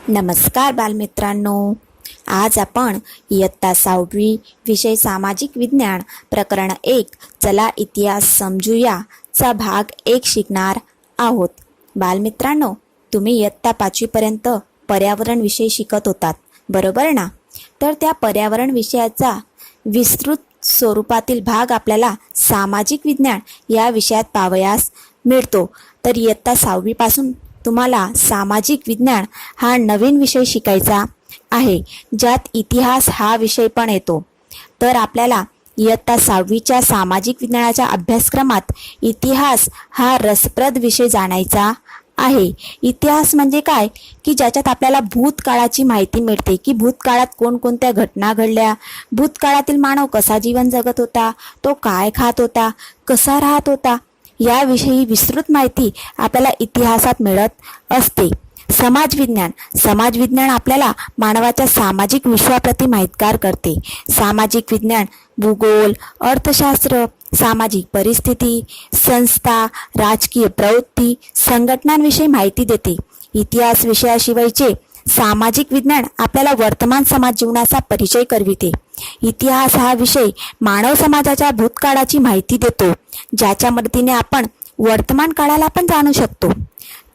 नमस्कार बालमित्रांनो, आज आपण इयत्ता 6वी विषय सामाजिक विज्ञान प्रकरण 1 चला इतिहास समजूया चा भाग 1 शिकणार आहोत. बालमित्रांनो, तुम्ही इयत्ता 5वी पर्यंत पर्यावरण विषय शिकत होतात, बरोबर ना? तर त्या पर्यावरण विषयाचा विस्तृत स्वरूपातील भाग आपल्याला सामाजिक विज्ञान या विषयात पाहावयास मिळतो. तर इयत्ता 6वी पासून तुम्हाला सामाजिक विज्ञान हा नवीन विषय शिकायचा आहे, ज्यात इतिहास हा विषय पण येतो. तर आपल्याला इयत्ता 6वीच्या सामाजिक विज्ञानाच्या अभ्यासक्रमात इतिहास हा रसप्रद विषय जाणायचा आहे. इतिहास म्हणजे काय की ज्याच्यात आपल्याला भूतकाळाची माहिती मिळते की भूतकाळात कोणकोणत्या घटना घडल्या, भूतकाळातील मानव कसा जीवन जगत होता, तो काय खात होता, कसा राहत होता, याविषयी विस्तृत माहिती आपल्याला इतिहासात मिळत असते. समाज विज्ञान आपल्याला मानवाच्या सामाजिक विश्वाप्रती माहितगार करते. सामाजिक विज्ञान भूगोल, अर्थशास्त्र, सामाजिक परिस्थिती, संस्था, राजकीय प्रवृत्ती, संघटनांविषयी माहिती देते. इतिहास विषयाशिवायचे सामाजिक विज्ञान आपल्याला वर्तमान समाज जीवनाचा परिचय करविते. इतिहास हा विषय मानव समाजाच्या भूतकाळाची माहिती देतो, ज्याच्या मदतीने आपण वर्तमान काळाला पण जाणू शकतो.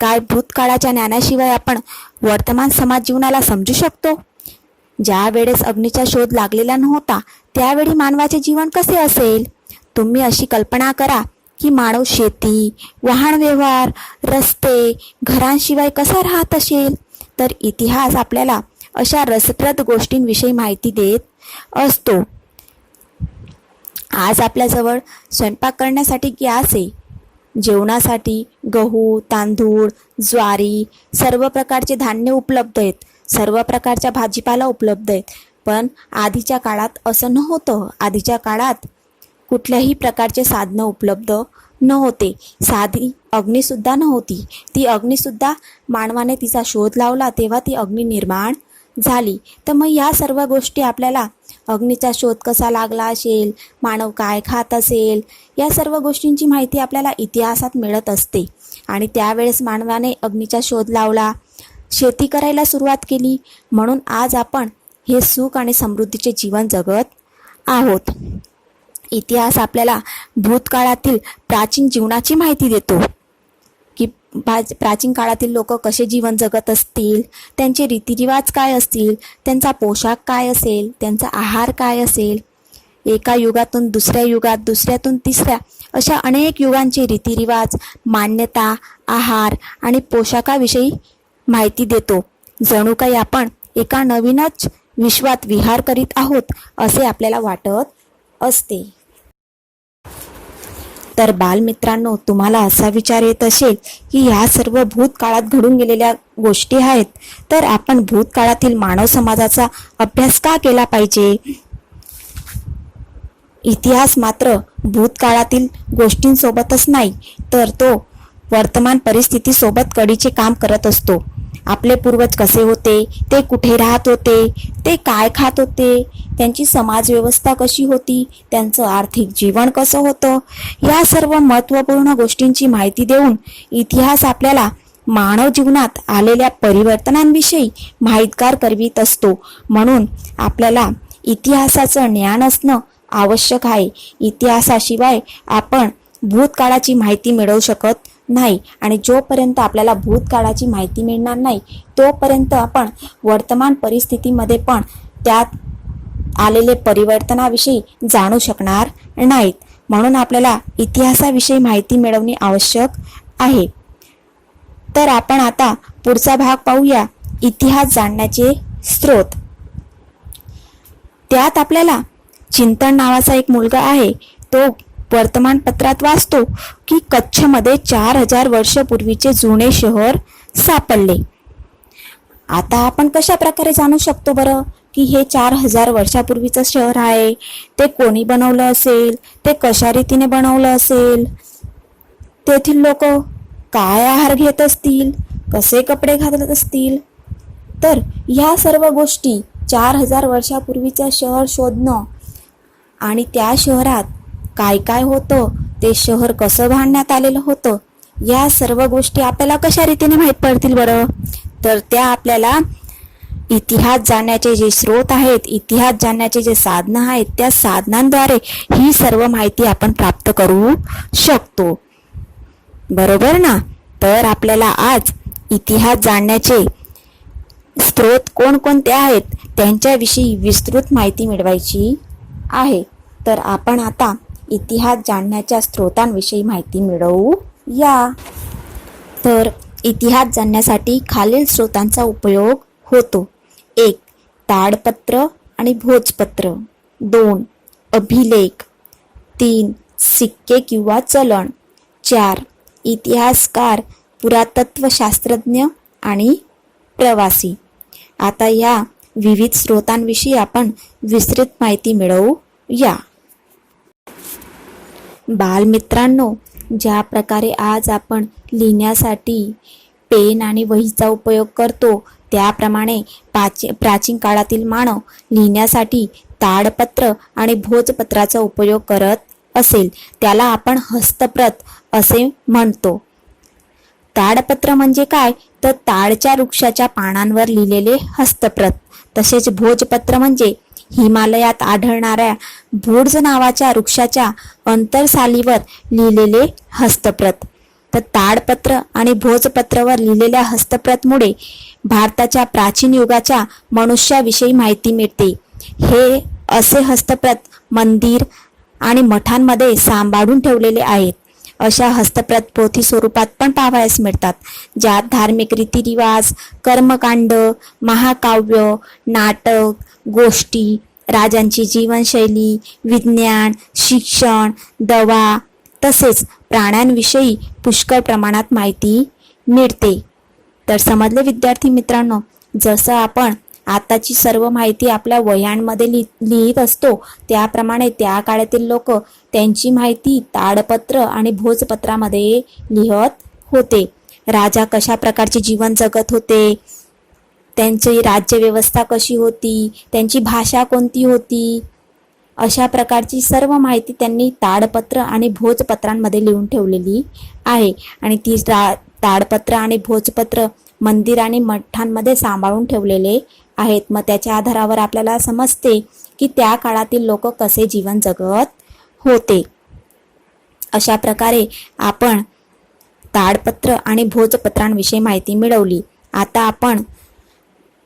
काय भूतकाळाच्या ज्ञानाशिवाय आपण वर्तमान समाज जीवनाला समजू शकतो? ज्या वेळेस अग्नीचा शोध लागलेला नव्हता, त्यावेळी मानवाचे जीवन कसे असेल? तुम्ही अशी कल्पना करा की मानव शेती, वाहन व्यवहार, रस्ते, घरांशिवाय कसा राहत असेल. तर इतिहास आपल्याला अशा रसप्रद गोष्टींविषयी माहिती देत असतो. आज आपल्याजवळ स्वयंपाक करण्यासाठी गॅस आहे, जेवणासाठी गहू, तांदूळ, ज्वारी, सर्व प्रकारचे धान्य उपलब्ध आहेत, सर्व प्रकारच्या भाजीपाला उपलब्ध आहेत. पण आधीच्या काळात असं नव्हतं. आधीच्या काळात कुठल्याही प्रकारचे साधनं उपलब्ध नव्हते. साधी अग्नीसुद्धा नव्हती. ती अग्नीसुद्धा मानवाने तिचा शोध लावला तेव्हा ती अग्नी निर्माण झाली. तर मग या सर्व गोष्टी आपल्याला अग्नीचा शोध कसा लागला असेल, मानव काय खात असेल, या सर्व गोष्टींची माहिती आपल्याला इतिहासात मिळत असते. आणि त्यावेळेस मानवाने अग्नीचा शोध लावला, शेती करायला सुरुवात केली, म्हणून आज आपण हे सुख आणि समृद्धीचे जीवन जगत आहोत. इतिहास आपल्याला भूतकाळातील प्राचीन जीवनाची माहिती देतो की प्राचीन काळातील लोक कसे जीवन जगत असतील, त्यांचे रीतिरिवाज काय असतील, त्यांचा पोशाख काय असेल, त्यांचा आहार काय असेल. एका युगातून दुसऱ्या युगात, दुसऱ्यातून तिसऱ्या अशा अनेक युगांचे रीतिरिवाज, मान्यता, आहार आणि पोशाखाविषयी माहिती देतो. जणू काही आपण एका नवीनच विश्वात विहार करीत आहोत असे आपल्याला वाटत असते. तर बालमित्रांनो, तुम्हाला असा विचार येत असेल की ह्या सर्व भूतकाळात घडून गेलेल्या गोष्टी आहेत, तर आपण भूतकाळातील मानव समाजाचा अभ्यास का केला पाहिजे? इतिहास मात्र भूतकाळातील गोष्टींसोबतच नाही, तर तो वर्तमान परिस्थितीसोबत कडीचे काम करत असतो. आपले पूर्वज कसे होते, ते कुठे राहत होते, ते काय खात होते, त्यांची समाज व्यवस्था कशी होती, त्यांचं आर्थिक जीवन कसं होतं, या सर्व महत्त्वपूर्ण गोष्टींची माहिती देऊन इतिहास आपल्याला मानव जीवनात आलेल्या परिवर्तनांविषयी माहितगार करवीत असतो. म्हणून आपल्याला इतिहासाचं ज्ञान असणं आवश्यक आहे. इतिहासाशिवाय आपण भूतकाळाची माहिती मिळवू शकत नाही, आणि जोपर्यंत आपल्याला भूतकाळाची माहिती मिळणार नाही तोपर्यंत आपण वर्तमान परिस्थितीमध्ये पण त्यात आलेले परिवर्तनाविषयी जाणू शकणार नाहीत. म्हणून आपल्याला इतिहासाविषयी माहिती मिळवणे आवश्यक आहे. तर आपण आता पुढचा भाग पाहूया, इतिहास जाणण्याचे स्रोत. त्यात आपल्याला चिंतन नावाचा एक मुलगा आहे, तो वर्तमानपत्रात वाचतो की कच्छमध्ये 4000 वर्षापूर्वीचे जुने शहर सापडले. आता आपण कशा प्रकारे जाणू शकतो बरं की हे 4000 वर्षापूर्वीचं शहर आहे? ते कोणी बनवलं असेल, ते कशा रीतीने बनवलं असेल, तेथील लोक काय आहार घेत असतील, कसे कपडे घालत असतील. तर ह्या सर्व गोष्टी 4000 वर्षापूर्वीचं शहर शोधणं आणि त्या शहरात काय काय होतं, ते शहर कसं बांधण्यात आलेलं होतं, या सर्व गोष्टी आपल्याला कशा रीतीने माहीत पडतील बरं? तर त्या आपल्याला इतिहास जाणण्याचे जे स्रोत आहेत, इतिहास जाणण्याचे जे साधनं आहेत, त्या साधनांद्वारे ही सर्व माहिती आपण प्राप्त करू शकतो. बरोबर ना? तर आपल्याला आज इतिहास जाणण्याचे स्रोत कोणकोणते आहेत त्यांच्याविषयी विस्तृत माहिती मिळवायची आहे. तर आपण आता इतिहास जाणण्याच्या स्रोतांविषयी माहिती मिळवू या. तर इतिहास जाणण्यासाठी खालील स्रोतांचा उपयोग होतो. 1. ताडपत्र आणि भोजपत्र. 2. अभिलेख. 3. सिक्के किंवा चलन. 4. इतिहासकार, पुरातत्वशास्त्रज्ञ आणि प्रवासी. आता या विविध स्रोतांविषयी आपण विस्तृत माहिती मिळवू या. बालमित्रांनो, ज्या प्रकारे आज आपण लिहिण्यासाठी पेन आणि वहीचा उपयोग करतो, त्याप्रमाणे प्राचीन काळातील मानव लिहिण्यासाठी ताडपत्र आणि भोजपत्राचा उपयोग करत असेल. त्याला आपण हस्तप्रत असे म्हणतो. ताडपत्र म्हणजे काय? तर ताडच्या वृक्षाच्या पानांवर लिहिलेले हस्तप्रत. तसेच भोजपत्र म्हणजे हिमालयात आढळणाऱ्या भोर्ज नावाच्या वृक्षाच्या अंतरसालीवर लिहिलेले हस्तप्रत. तर ताडपत्र आणि भोजपत्रावर लिहिलेल्या हस्तप्रतमुळे भारताच्या प्राचीन युगाच्या मनुष्याविषयी माहिती मिळते. हे असे हस्तप्रत मंदिर आणि मठांमध्ये सांभाळून ठेवलेले आहेत. अशा हस्तप्रत पोथी स्वरूपात पण पाहावयास मिळतात, ज्यात धार्मिक रीतिरिवाज, कर्मकांड, महाकाव्य, नाटक, गोष्टी, राजांची जीवनशैली, विज्ञान, शिक्षण, दवा तसेच प्राण्यांविषयी पुष्कळ प्रमाणात माहिती मिळते. तर समजले विद्यार्थी मित्रांनो, जसं आपण आताची सर्व माहिती आपल्या वह्यांमध्ये लिहित असतो, त्याप्रमाणे त्या काळातील लोक त्यांची माहिती ताडपत्र आणि भोजपत्रामध्ये लिहत होते. राजा कशा प्रकारचे जीवन जगत होते, त्यांची राज्यव्यवस्था कशी होती, त्यांची भाषा कोणती होती, अशा प्रकारची सर्व माहिती त्यांनी ताडपत्र आणि भोजपत्रांमध्ये लिहून ठेवलेली आहे. आणि ती ताडपत्र आणि भोजपत्र मंदिर आणि मठांमध्ये सांभाळून ठेवलेले आहेत. मग त्याच्या आधारावर आपल्याला समजते की त्या काळातील लोक कसे जीवन जगत होते. अशा प्रकारे आपण ताडपत्र आणि भोजपत्रांविषयी माहिती मिळवली. आता आपण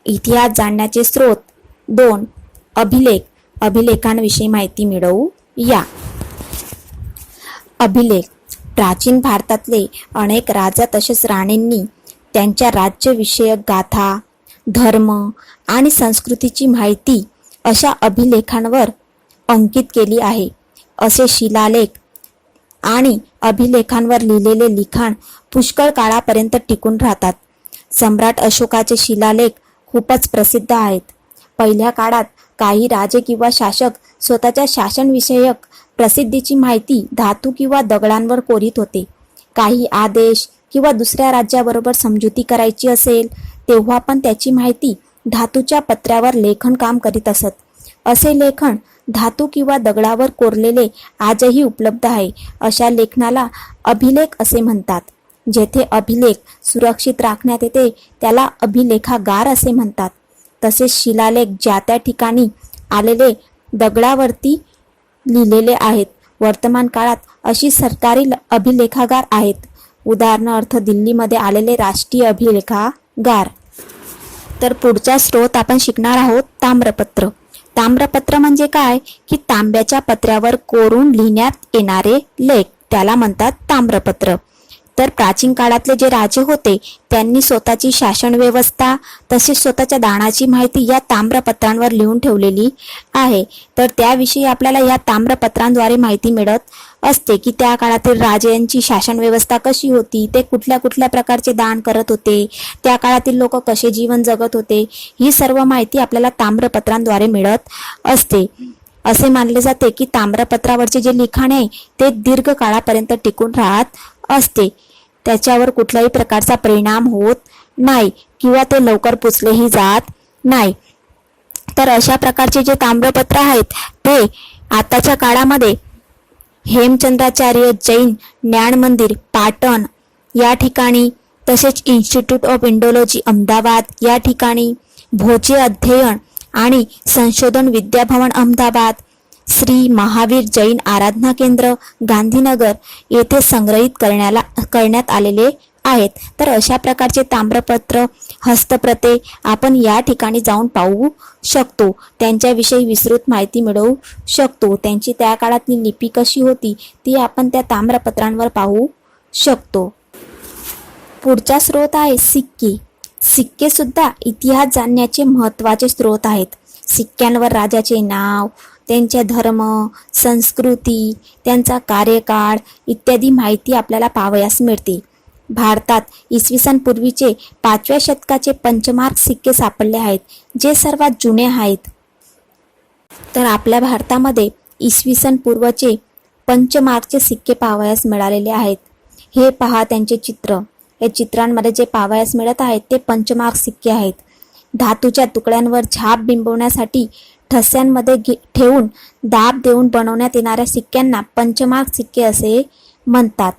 इतिहास जाणण्याचे स्रोत 2. अभिलेखांविषयी माहिती मिळवू या. अभिलेख. प्राचीन भारतातले अनेक राजा तसेच राणींनी त्यांच्या राज्यविषयक गाथा, धर्म आणि संस्कृतीची माहिती अशा अभिलेखांवर अंकित केली आहे. असे शिलालेख आणि अभिलेखांवर लिहिलेले लिखाण पुष्कळ काळापर्यंत टिकून राहतात. सम्राट अशोकाचे शिलालेख खूपच प्रसिद्ध आहेत. पहिल्या काळात काही राजे किंवा शासक स्वतःच्या शासनविषयक प्रसिद्धीची माहिती धातू किंवा दगडांवर कोरीत होते. काही आदेश किंवा दुसऱ्या राज्याबरोबर समजुती करायची असेल तेव्हा पण त्याची माहिती धातूच्या पत्र्यावर लेखन काम करीत असत. असे लेखन धातू किंवा दगडावर कोरलेले आजही उपलब्ध आहे. अशा लेखनाला अभिलेख असे म्हणतात. जेथे अभिलेख सुरक्षित राखण्यात येते त्याला अभिलेखागार असे म्हणतात. तसेच शिलालेख ज्या त्या ठिकाणी आलेले दगडावरती लिहिलेले आहेत. वर्तमान काळात अशी सरकारी अभिलेखागार आहेत. उदाहरणार्थ दिल्लीमध्ये आलेले राष्ट्रीय अभिलेखागार. तर पुढचा स्रोत आपण शिकणार आहोत ताम्रपत्र. ताम्रपत्र म्हणजे काय की तांब्याच्या पत्र्यावर कोरून लिहिण्यात येणारे लेख, त्याला म्हणतात ताम्रपत्र. तर प्राचीन काळातले जे राजे होते त्यांनी स्वतःची शासन व्यवस्था तसेच स्वतःच्या दानाची माहिती या ताम्रपत्रांवर लिहून ठेवलेली आहे. तर त्याविषयी आपल्याला या ताम्रपत्रांद्वारे माहिती मिळत असते की त्या काळातील राजांची शासन व्यवस्था कशी होती, ते कुठल्या कुठल्या प्रकारचे दान करत होते, त्या काळातील लोक कसे जीवन जगत होते, ही सर्व माहिती आपल्याला ताम्रपत्रांद्वारे मिळत असते. असे मानले जाते की ताम्रपत्रावरचे जे लिखाण आहे ते दीर्घ काळापर्यंत टिकून राहत असते. त्याच्यावर कुठल्याही प्रकारचा परिणाम होत नाही किंवा ते लवकर पुसलेही जात नाही. तर अशा प्रकारचे जे ताम्रपत्र आहेत ते आताच्या काळामध्ये हेमचंद्राचार्य जैन ज्ञान मंदिर पाटण या ठिकाणी, तसेच इन्स्टिट्यूट ऑफ इंडोलॉजी अहमदाबाद या ठिकाणी, भोजे अध्ययन आणि संशोधन विद्याभवन अहमदाबाद, श्री महावीर जैन आराधना केंद्र गांधीनगर येथे संग्रहित करण्यात आलेले आहेत. तर अशा प्रकारचे ताम्रपत्र हस्तप्रते आपण या ठिकाणी जाऊन पाहू शकतो. त्यांच्याविषयी विस्तृत माहिती मिळवू शकतो. त्यांची त्या काळातली लिपी कशी होती ती आपण त्या ताम्रपत्रांवर पाहू शकतो. पुढचा स्रोत आहे सिक्के. सिक्के सुद्धा इतिहास जाणण्याचे महत्त्वाचे स्रोत आहेत. सिक्क्यांवर राजाचे नाव, त्यांचे धर्म, संस्कृती, त्यांचा कार्यकाळ इत्यादी माहिती आपल्याला पाहावयास मिळते. भारतात इसवी सन पूर्वीचे 5व्या शतकाचे पंचमार्क सिक्के सापडले आहेत, जे सर्वात जुने आहेत. तर आपल्या भारतामध्ये इसवी सन पूर्वचे पंचमार्कचे सिक्के पाहावयास मिळालेले आहेत. हे पहा त्यांचे चित्र. या चित्रांमध्ये जे पाहावयास मिळत आहेत ते पंचमार्क सिक्के आहेत. धातूच्या तुकड्यांवर झाप बिंबवण्यासाठी ठस्यांमध्ये ठेवून दाब देऊन बनवण्यात येणाऱ्या सिक्क्यांना पंचमार्क सिक्के असे म्हणतात.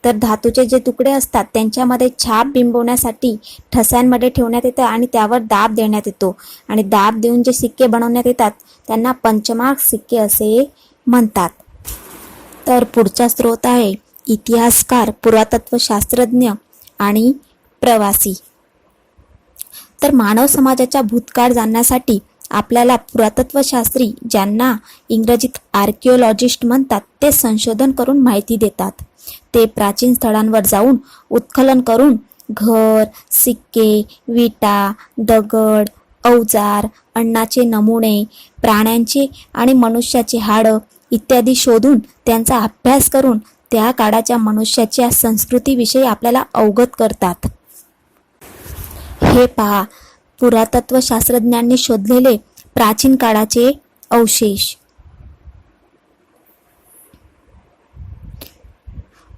तर धातूचे जे तुकडे असतात त्यांच्यामध्ये छाप बिंबवण्यासाठी ठस्यांमध्ये ठेवण्यात येतं आणि त्यावर दाब देण्यात येतो आणि दाब देऊन जे सिक्के बनवण्यात येतात त्यांना पंचमार्क सिक्के असे म्हणतात. तर पुढचा स्रोत आहे इतिहासकार, पुरातत्व शास्त्रज्ञ आणि प्रवासी. तर मानव समाजाचा भूतकाळ जाणण्यासाठी आपल्याला पुरातत्वशास्त्री, ज्यांना इंग्रजीत आर्किओलॉजिस्ट म्हणतात, ते संशोधन करून माहिती देतात. ते प्राचीन स्थळांवर जाऊन उत्खनन करून घर, सिक्के, विटा, दगड, अवजार, अन्नाचे नमुने, प्राण्यांचे आणि मनुष्याचे हाडं इत्यादी शोधून त्यांचा अभ्यास करून त्या काळाच्या मनुष्याच्या संस्कृतीविषयी आपल्याला अवगत करतात. हे पहा, पुरातत्व शास्त्रज्ञांनी शोधलेले प्राचीन काळाचे अवशेष.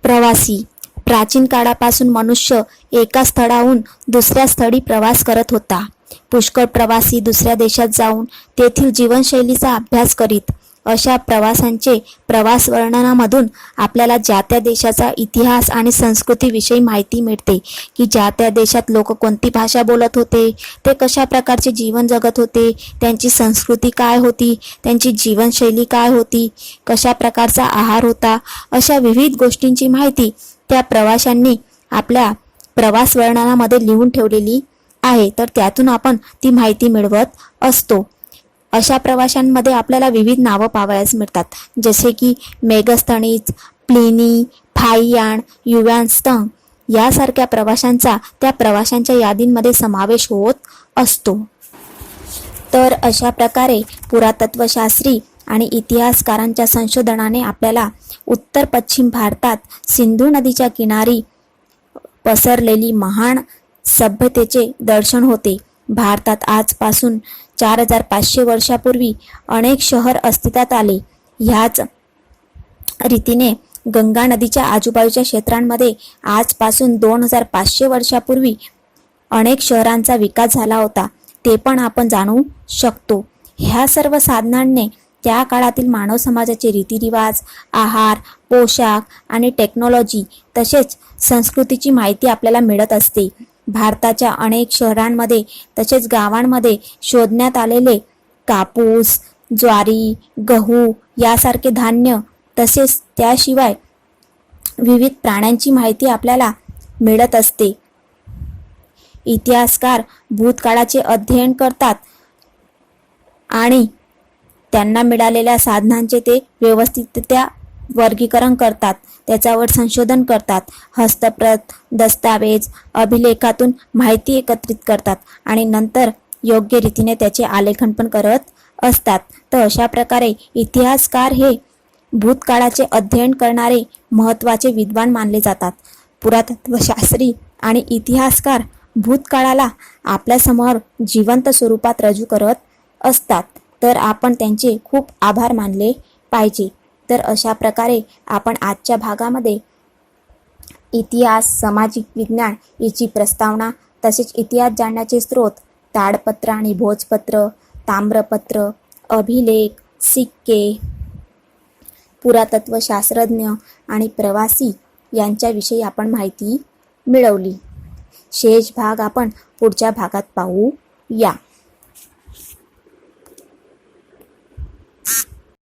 प्रवासी. प्राचीन काळापासून मनुष्य एका स्थळाहून दुसऱ्या स्थळी प्रवास करत होता. पुष्कळ प्रवासी दुसऱ्या देशात जाऊन तेथील जीवनशैलीचा अभ्यास करीत. अशा प्रवासांचे प्रवास वर्णनामधून आपल्याला ज्या त्या देशाचा इतिहास आणि संस्कृतीविषयी माहिती मिळते, की ज्या त्या देशात लोक कोणती भाषा बोलत होते, ते कशा प्रकारचे जीवन जगत होते, त्यांची संस्कृती काय होती, त्यांची जीवनशैली काय होती, कशा प्रकारचा आहार होता. अशा विविध गोष्टींची माहिती त्या प्रवाशांनी आपल्या प्रवास वर्णनामध्ये लिहून ठेवलेली आहे. तर त्यातून आपण ती माहिती मिळवत असतो. अशा प्रवाशांमध्ये आपल्याला विविध नावं पाहावयास मिळतात, जसे की मेगस्थनीज, प्लिनी, फाहियान, युवानस्तंग यासारख्या प्रवाशांचा त्या प्रवाशांच्या यादींमध्ये समावेश होत असतो. तर अशा प्रकारे पुरातत्वशास्त्री आणि इतिहासकारांच्या संशोधनाने आपल्याला उत्तर पश्चिम भारतात सिंधू नदीच्या किनारी पसरलेली महान सभ्यतेचे दर्शन होते. भारतात आजपासून 4500 वर्षापूर्वी अनेक शहर अस्तित्वात आले. ह्याच रीतीने गंगा नदीच्या आजूबाजूच्या क्षेत्रांमध्ये आजपासून 2500 वर्षापूर्वी अनेक शहरांचा विकास झाला होता, ते पण आपण जाणू शकतो. ह्या सर्व साधनांनी त्या काळातील मानव समाजाचे रीतिरिवाज, आहार, पोशाख आणि टेक्नॉलॉजी तसेच संस्कृतीची माहिती आपल्याला मिळत असते. भारताच्या अनेक शहरांमध्ये तसेच गावांमध्ये शोधण्यात आलेले कापूस, ज्वारी, गहू यासारखे धान्य तसेच त्याशिवाय विविध प्राण्यांची माहिती आपल्याला मिळत असते. इतिहासकार भूतकाळाचे अध्ययन करतात आणि त्यांना मिळालेल्या साधनांचे ते व्यवस्थितरित्या वर्गीकरण करतात, त्याच्यावर संशोधन करतात, हस्तप्रत, दस्तावेज, अभिलेखातून माहिती एकत्रित करतात आणि नंतर योग्य रीतीने त्याचे आलेखन पण करत असतात. तर अशा प्रकारे इतिहासकार हे भूतकाळाचे अध्ययन करणारे महत्त्वाचे विद्वान मानले जातात. पुरातत्वशास्त्री आणि इतिहासकार भूतकाळाला आपल्यासमोर जिवंत स्वरूपात रजू करत असतात. तर आपण त्यांचे खूप आभार मानले पाहिजे. तर अशा प्रकारे आपण आजच्या भागामध्ये इतिहास, सामाजिक विज्ञान याची प्रस्तावना तसेच इतिहास जाणण्याचे स्रोत, ताडपत्र आणि भोजपत्र, ताम्रपत्र, अभिलेख, सिक्के, पुरातत्वशास्त्रज्ञ आणि प्रवासी यांच्याविषयी आपण माहिती मिळवली. शेष भाग आपण पुढच्या भागात पाहू या.